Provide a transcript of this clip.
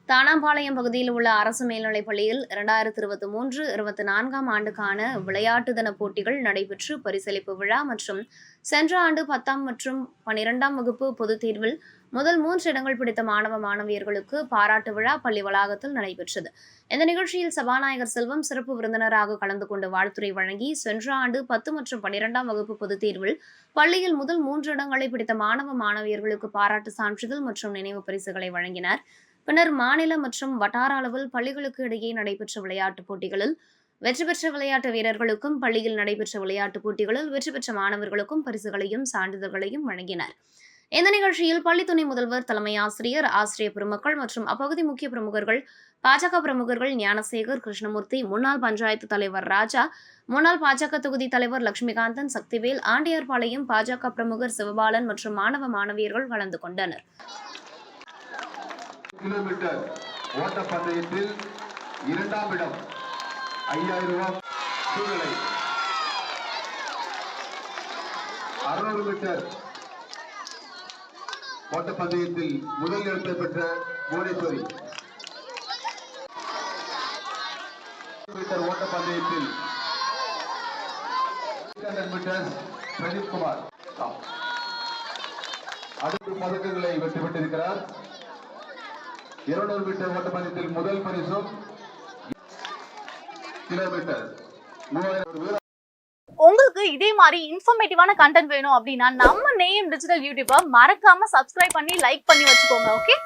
தானாம்பாளையம் பகுதியில் உள்ள அரசு மேல்நிலைப் பள்ளியில் 2023-24 ஆண்டுக்கான விளையாட்டு தின போட்டிகள் நடைபெற்று பரிசளிப்பு விழா மற்றும் சென்ற ஆண்டு 10ஆம் மற்றும் 12ஆம் வகுப்பு பொதுத் தேர்வில் முதல் 3 இடங்கள் பிடித்த மாணவ மாணவியர்களுக்கு பாராட்டு விழா பள்ளி வளாகத்தில் நடைபெற்றது. இந்த நிகழ்ச்சியில் சபாநாயகர் செல்வம் சிறப்பு விருந்தினராக கலந்து கொண்டு வாழ்த்துரை வழங்கி, சென்ற ஆண்டு 10 மற்றும் 12ஆம் வகுப்பு பொதுத் தேர்வில் பள்ளியில் முதல் 3 இடங்களை பிடித்த மாணவ மாணவியர்களுக்கு பாராட்டு சான்றிதழ் மற்றும் நினைவு பரிசுகளை வழங்கினார். பின்னர் மாநில மற்றும் வட்டார அளவில் பள்ளிகளுக்கு இடையே நடைபெற்ற விளையாட்டுப் போட்டிகளில் வெற்றி பெற்ற விளையாட்டு வீரர்களுக்கும், பள்ளியில் நடைபெற்ற விளையாட்டுப் போட்டிகளில் வெற்றி பெற்ற மாணவர்களுக்கும் பரிசுகளையும் சான்றிதழ்களையும் வழங்கினர். இந்த நிகழ்ச்சியில் பள்ளி துணை முதல்வர், தலைமை ஆசிரியர், ஆசிரியர் பெருமக்கள் மற்றும் அப்பகுதி முக்கிய பிரமுகர்கள், பாஜக பிரமுகர்கள் ஞானசேகர், கிருஷ்ணமூர்த்தி, முன்னாள் பஞ்சாயத்து தலைவர் ராஜா, முன்னாள் பாஜக தொகுதி தலைவர் லட்சுமிகாந்தன், சக்திவேல், ஆண்டியார்பாளையம் பாஜக பிரமுகர் சிவபாலன் மற்றும் மாணவ மாணவியர்கள் கலந்து கொண்டனர். கிலோமீட்டர் ஓட்டப்பந்தயத்தில் 2ஆம் இடம் 5000 ரூபாய் சூழ்நிலை. 600 மீட்டர் ஓட்டப்பந்தயத்தில் முதல் இடத்தை பெற்ற புவனேஸ்வரி. மீட்டர் ஓட்டப்பந்தயத்தில் 800 மீட்டர் பிரதீப்குமார் அடுத்த பதக்கங்களை வெற்றி பெற்றிருக்கிறார். 200 மீட்டர் ஓட்டப்பந்தயத்தில் முதல் பரிசும் கிலோமீட்டர் 3000. உங்களுக்கு இதே மாதிரி இன்ஃபர்மேட்டிவான கண்டென்ட் வேணும் அப்படின்னா நம்ம நேம் டிஜிட்டல் யூடியூபை மறக்காம சப்ஸ்கிரைப் பண்ணி லைக் பண்ணி வச்சுக்கோங்க. ஓகே.